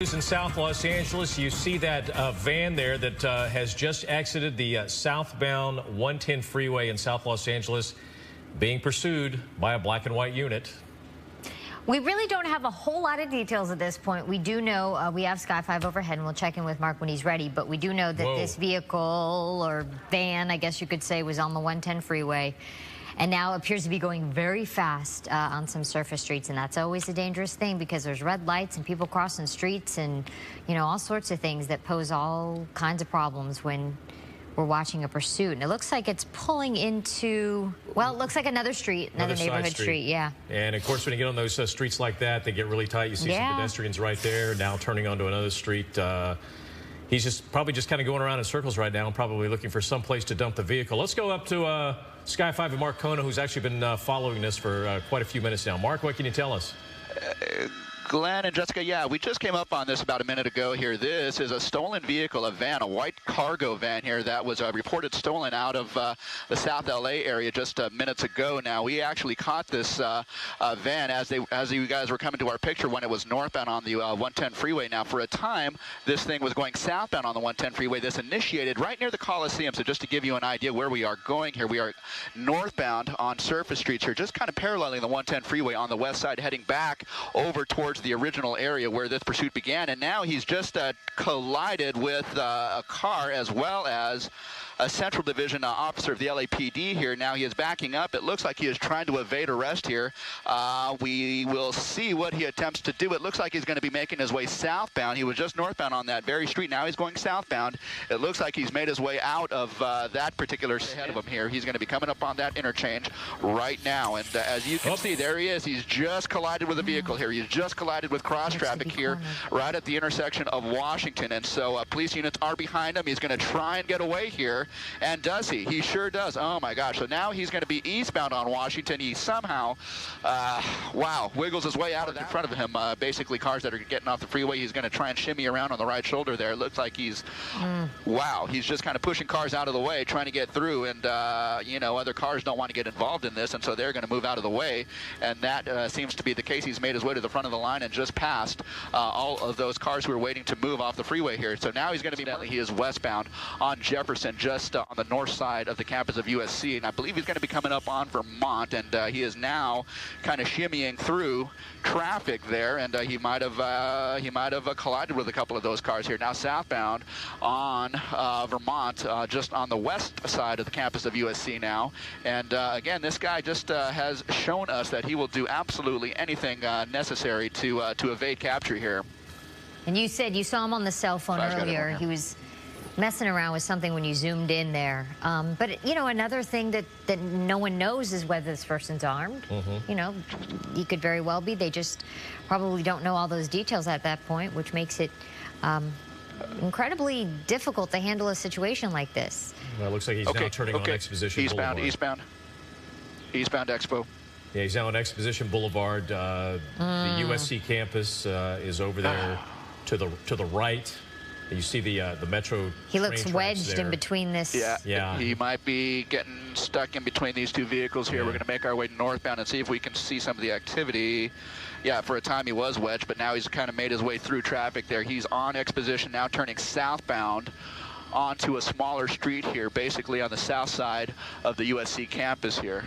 In South Los Angeles, you see that van there that has just exited the southbound 110 freeway in South Los Angeles, being pursued by a black and white unit. We really don't have a whole lot of details at this point. We do know we have Sky 5 overhead, and we'll check in with Mark when he's ready. But we do know that this vehicle, or van, I guess you could say, was on the 110 freeway, and now appears to be going very fast on some surface streets. And that's always a dangerous thing because there's red lights and people crossing streets and, you know, all sorts of things that pose all kinds of problems when we're watching a pursuit. And it looks like it's pulling into, well, it looks like another street, another neighborhood street. Yeah. And of course, when you get on those streets like that, they get really tight. You see some pedestrians right there, now turning onto another street. He's probably just kind of going around in circles right now, probably looking for some place to dump the vehicle. Let's go up to Sky 5 and Mark Kona, who's actually been following this for quite a few minutes now. Mark, what can you tell us? Glenn and Jessica, yeah, we just came up on this about a minute ago here. This is a stolen vehicle, a van, a white cargo van here that was reported stolen out of the South LA area just minutes ago. Now, we actually caught this van as you guys were coming to our picture when it was northbound on the 110 freeway. Now, for a time, this thing was going southbound on the 110 freeway. This initiated right near the Coliseum. So just to give you an idea where we are going here, we are northbound on surface streets here, just kind of paralleling the 110 freeway on the west side, heading back over towards the original area where this pursuit began. And now he's just collided with a car as well as a Central Division officer of the LAPD here. Now he is backing up. It looks like he is trying to evade arrest here. We will see what he attempts to do. It looks like he's going to be making his way southbound. He was just northbound on that very street. Now he's going southbound. It looks like he's made his way out of that particular ahead of him here. He's going to be coming up on that interchange right now. And as you can see, there he is. He's just collided with a vehicle here. He's just collided with cross traffic here right at the intersection of Washington. And so police units are behind him. He's going to try and get away here. And does he? He sure does. Oh, my gosh. So now he's going to be eastbound on Washington. He somehow, wiggles his way out of that in front of him. Basically, cars that are getting off the freeway, he's going to try and shimmy around on the right shoulder there. It looks like he's, he's just kind of pushing cars out of the way, trying to get through. And, you know, other cars don't want to get involved in this, and so they're going to move out of the way. And that seems to be the case. He's made his way to the front of the line and just passed all of those cars who are waiting to move off the freeway here. So now he's going to be, he is westbound on Jefferson, just on the north side of the campus of USC, and I believe he's going to be coming up on Vermont, and he is now kind of shimmying through traffic there, and he might have collided with a couple of those cars here. Now southbound on Vermont, just on the west side of the campus of USC now, and again, this guy just has shown us that he will do absolutely anything necessary to evade capture here. And you said you saw him on the cell phone earlier. He was messing around with something when you zoomed in there. But, you know, another thing that no one knows is whether this person's armed. You know, he could very well be. They just probably don't know all those details at that point, which makes it incredibly difficult to handle a situation like this. Well, it looks like he's now turning on Exposition Boulevard. Eastbound Expo. Yeah, he's now on Exposition Boulevard. The USC campus is over there to the right. You see the metro. He looks wedged in between this. Yeah, he might be getting stuck in between these two vehicles here. We're going to make our way northbound and see if we can see some of the activity. Yeah, for a time he was wedged, but now he's kind of made his way through traffic there. He's on Exposition now, turning southbound onto a smaller street here, basically on the south side of the USC campus here.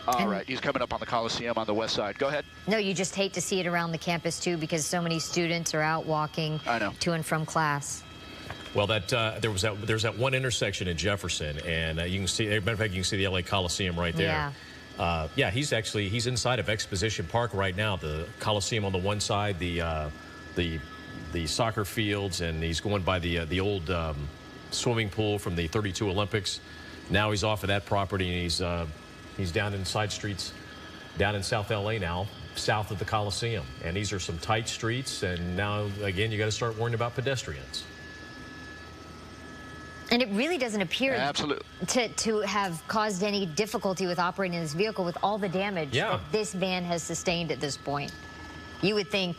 All right, he's coming up on the Coliseum on the west side. Go ahead. No, you just hate to see it around the campus, too, because so many students are out walking to and from class. Well, there's that one intersection in Jefferson, and you can see, as a matter of fact, you can see the LA Coliseum right there. Yeah, he's inside of Exposition Park right now. The Coliseum on the one side, the soccer fields, and he's going by the old swimming pool from the '32 Olympics. Now he's off of that property, and he's down in side streets, down in South LA now, south of the Coliseum. And these are some tight streets, and now, again, you got to start worrying about pedestrians. And it really doesn't appear to have caused any difficulty with operating this vehicle with all the damage that this van has sustained at this point. You would think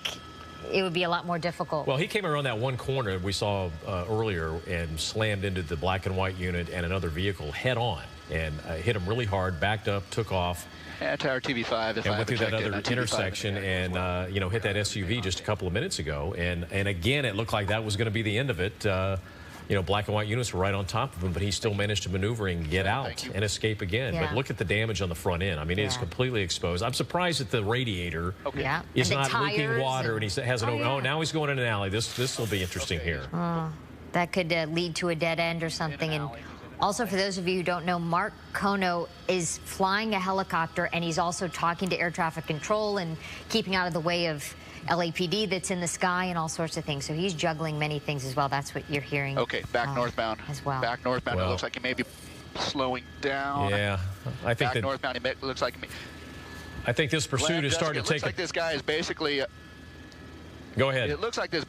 it would be a lot more difficult. Well, he came around that one corner we saw earlier and slammed into the black and white unit and another vehicle head on. and hit him really hard, backed up, took off. Tower TV5. And went through that other intersection and, you know, hit that SUV just a couple of minutes ago. And again, it looked like that was going to be the end of it. You know, black and white units were right on top of him, but he still managed to maneuver and get out and escape again. Yeah. But look at the damage on the front end. I mean, it is completely exposed. I'm surprised that the radiator is not leaking water, and he hasn't. Oh, now he's going in an alley. This will be interesting here. That could lead to a dead end or something. And also, for those of you who don't know, Mark Kono is flying a helicopter, and he's also talking to air traffic control and keeping out of the way of LAPD that's in the sky and all sorts of things. So he's juggling many things as well. That's what you're hearing. Okay, back northbound as well. Back northbound. Well, it looks like he may be slowing down. Yeah, I think back northbound. It looks like. I think this pursuit is starting to take. It looks like this guy is basically. Go ahead. It looks like this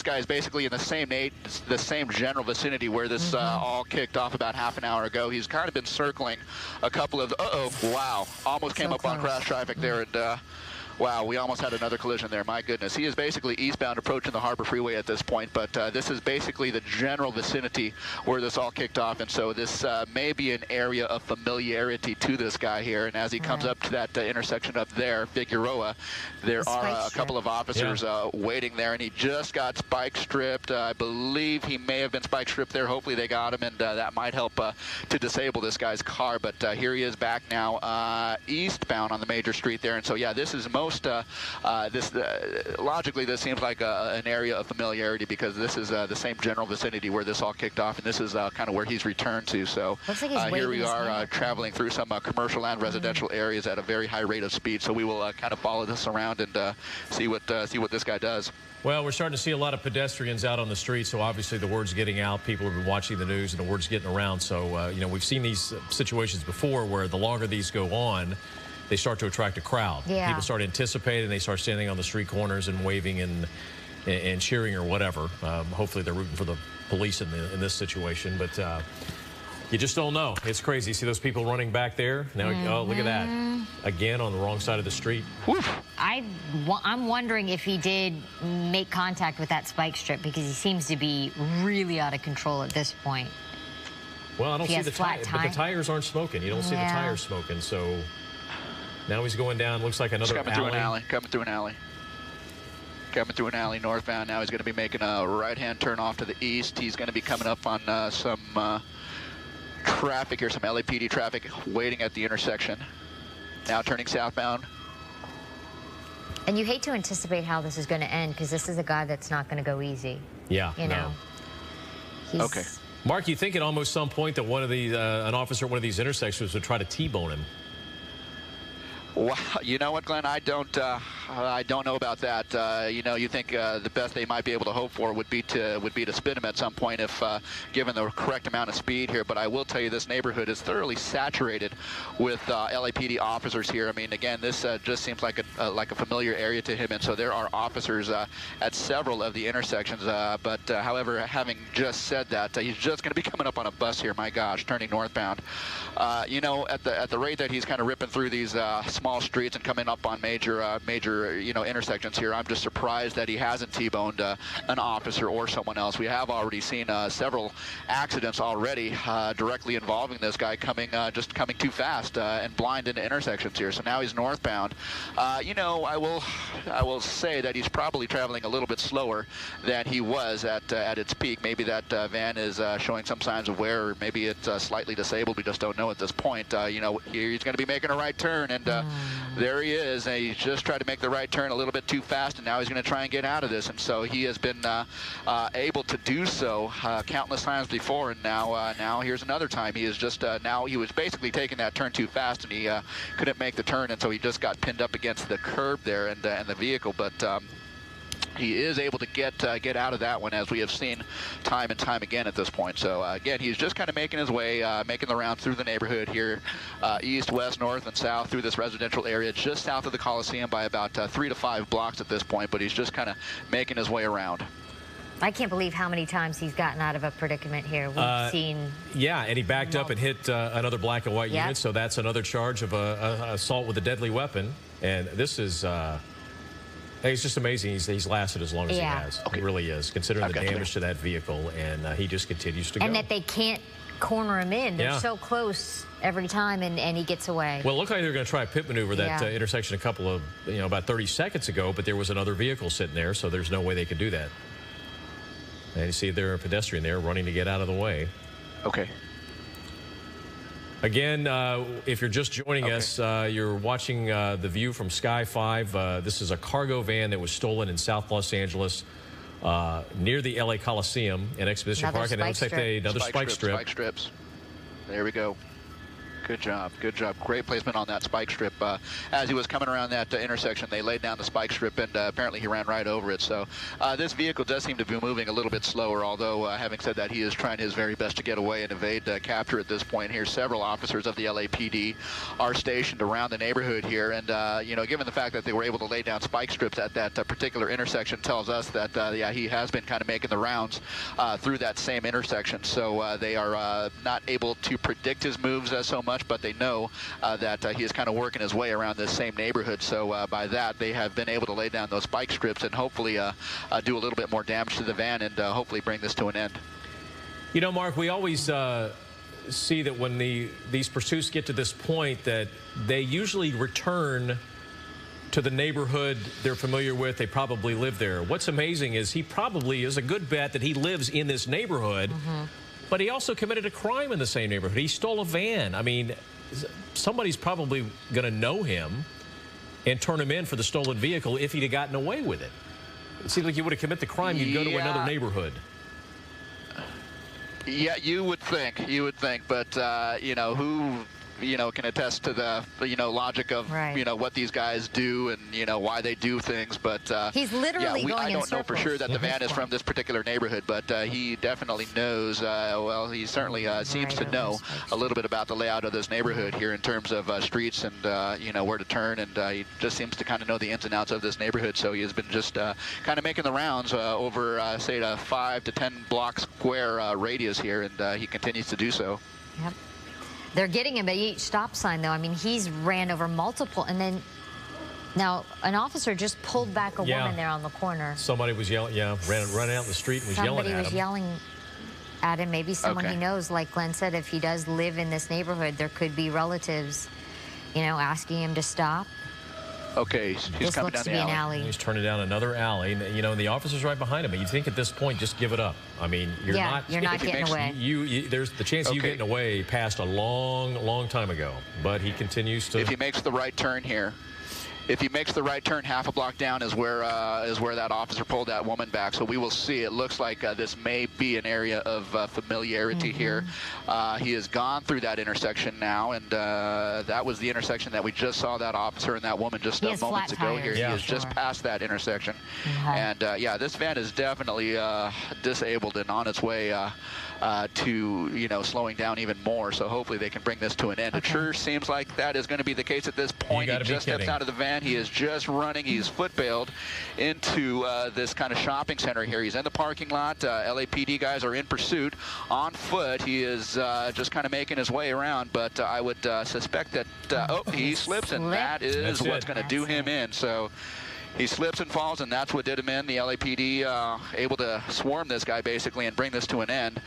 guy is basically in the same general vicinity where this all kicked off about half an hour ago. He's kind of been circling a couple of. Wow! Almost came up on crash traffic there, and wow, we almost had another collision there. My goodness, he is basically eastbound approaching the Harbor Freeway at this point. But this is basically the general vicinity where this all kicked off, and so this may be an area of familiarity to this guy here. And as he comes up to that intersection up there, Figueroa, there are a couple of officers waiting there, and he just got spike stripped. I believe he may have been spike stripped there. Hopefully they got him, and that might help to disable this guy's car. But here he is back now eastbound on the major street there, and so yeah, this is logically this seems like an area of familiarity because this is the same general vicinity where this all kicked off, and this is kind of where he's returned to. So here we are traveling through some commercial and residential areas at a very high rate of speed. So we will kind of follow this around and see what this guy does. Well, we're starting to see a lot of pedestrians out on the street, so obviously the word's getting out. People have been watching the news, and the word's getting around. So, you know, we've seen these situations before where the longer these go on, they start to attract a crowd. Yeah. People start anticipating. They start standing on the street corners and waving and cheering or whatever. Hopefully they're rooting for the police in this situation, but you just don't know. It's crazy. See those people running back there? Now, oh, look at that. Again, on the wrong side of the street. I'm wondering if he did make contact with that spike strip because he seems to be really out of control at this point. Well, I don't see the tires, but the tires aren't smoking. You don't see the tires smoking, so now he's going down. Looks like another coming through an alley. Coming through an alley northbound. Now he's going to be making a right-hand turn off to the east. He's going to be coming up on some traffic here, some LAPD traffic waiting at the intersection. Now turning southbound. And you hate to anticipate how this is going to end because this is a guy that's not going to go easy. Yeah, you know. Okay. Mark, you think at almost some point that one of these, an officer at one of these intersections would try to T-bone him? Well, you know what, Glenn? I don't know about that. You know, you think the best they might be able to hope for would be to spin him at some point if given the correct amount of speed here. But I will tell you, this neighborhood is thoroughly saturated with LAPD officers here. I mean, again, this just seems like a familiar area to him, and so there are officers at several of the intersections. But however, having just said that, he's just going to be coming up on a bus here. My gosh, turning northbound. You know, at the rate that he's kind of ripping through these small streets and coming up on major you know, intersections here, I'm just surprised that he hasn't T-boned an officer or someone else. We have already seen several accidents already directly involving this guy just coming too fast and blind into intersections here. So now he's northbound. You know, I will say that he's probably traveling a little bit slower than he was at its peak. Maybe that van is showing some signs of wear, or maybe it's slightly disabled. We just don't know at this point. You know, he's going to be making a right turn, and there he is. And he's just tried to make the right turn a little bit too fast, and now he's going to try and get out of this. And so he has been able to do so countless times before, and now here's another time. He is just now he was basically taking that turn too fast, and he couldn't make the turn, and so he just got pinned up against the curb there and the vehicle. But he is able to get out of that one, as we have seen time and time again at this point. So again, he's just kind of making his way, making the round through the neighborhood here, east, west, north, and south through this residential area, just south of the Coliseum by about 3 to 5 blocks at this point. But he's just kind of making his way around. I can't believe how many times he's gotten out of a predicament here. We've seen. Yeah, and he backed up and hit another black and white unit, so that's another charge of assault with a deadly weapon. And this is. It's just amazing he's lasted as long as he has. It really is, considering the damage to that vehicle, and he just continues to go. And that they can't corner him in. They're so close every time, and he gets away. Well, it looked like they were going to try a pit maneuver that intersection a couple of, about 30 seconds ago, but there was another vehicle sitting there, so there's no way they could do that. And you see there a pedestrian there running to get out of the way. Okay. Again, if you're just joining us, you're watching The View from Sky 5. This is a cargo van that was stolen in South Los Angeles near the LA Coliseum in Exposition Park. And it looks like another spike strip. Spike strips. There we go. Good job. Good job. Great placement on that spike strip. As he was coming around that intersection, they laid down the spike strip, and apparently he ran right over it. So this vehicle does seem to be moving a little bit slower, although having said that, he is trying his very best to get away and evade capture at this point here. Several officers of the LAPD are stationed around the neighborhood here, and given the fact that they were able to lay down spike strips at that particular intersection tells us that, yeah, he has been kind of making the rounds through that same intersection. So they are not able to predict his moves so much, but they know that he is kind of working his way around this same neighborhood. So by that, they have been able to lay down those spike strips and hopefully do a little bit more damage to the van and hopefully bring this to an end. You know, Mark, we always see that when these pursuits get to this point that they usually return to the neighborhood they're familiar with. They probably live there. What's amazing is he probably is a good bet that he lives in this neighborhood. But he also committed a crime in the same neighborhood. He stole a van. I mean, somebody's probably going to know him and turn him in for the stolen vehicle if he'd have gotten away with it. It seems like you would have committed the crime, you'd go to another neighborhood. Yeah, you would think. You would think. But, who can attest to the, logic of, what these guys do and, why they do things. But he's literally going I in don't know for sure that the van is from this particular neighborhood, but he definitely knows, well, he certainly seems to know a little bit about the layout of this neighborhood here in terms of streets and, where to turn. And he just seems to kind of know the ins and outs of this neighborhood. So he has been just kind of making the rounds over, say, a 5 to 10 block square radius here, and he continues to do so. Yep. They're getting him at each stop sign, though. I mean, he's ran over multiple, and then now an officer just pulled back a woman there on the corner. Somebody was yelling, ran out in the street and was yelling at him. Somebody was yelling at him. Maybe someone he knows, like Glenn said, if he does live in this neighborhood, there could be relatives, asking him to stop. Okay, he's coming down the alley. He's turning down another alley, and the officer's right behind him. You think at this point, just give it up. I mean, you're not getting away. There's the chance of you getting away passed a long, long time ago. But he continues to. If he makes the right turn here, if he makes the right turn, half a block down is where that officer pulled that woman back. So we will see. It looks like this may be an area of familiarity here. He has gone through that intersection now, and that was the intersection that we just saw that officer and that woman just moments ago here. He has just passed that intersection. And yeah, this van is definitely disabled and on its way to slowing down even more. So hopefully they can bring this to an end. It sure seems like that is going to be the case at this point. He just steps out of the van. He is just running. He's foot-bailed into this kind of shopping center here. He's in the parking lot. LAPD guys are in pursuit on foot. He is just kind of making his way around, but I would suspect that he slips, and that is what's going to do him in. So he slips and falls, and that's what did him in. The LAPD able to swarm this guy basically and bring this to an end.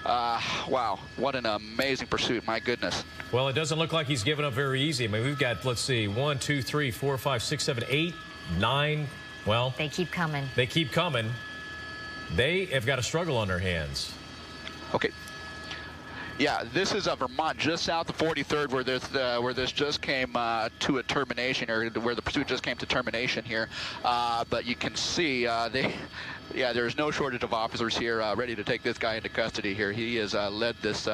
Wow, what an amazing pursuit, my goodness. Well, it doesn't look like he's given up very easy. I mean, we've got, let's see, 1, 2, 3, 4, 5, 6, 7, 8, 9. Well, they keep coming. They keep coming. They have got a struggle on their hands. Okay. Yeah, this is Vermont, just south of 43rd, where this just came to a termination, or where the pursuit just came to termination here. But you can see there's no shortage of officers here ready to take this guy into custody here. He has led this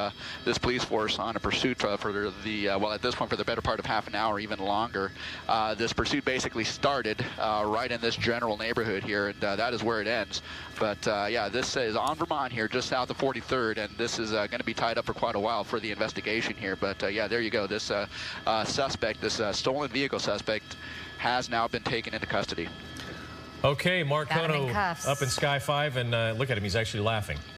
police force on a pursuit for well, at this point, for the better part of half an hour, even longer. This pursuit basically started right in this general neighborhood here, and that is where it ends. But yeah, this is on Vermont here, just south of 43rd, and this is going to be tied up for quite a while for the investigation here. But yeah, there you go. This suspect, this stolen vehicle suspect, has now been taken into custody. Okay, Mark Kono up in Sky 5, and look at him. He's actually laughing.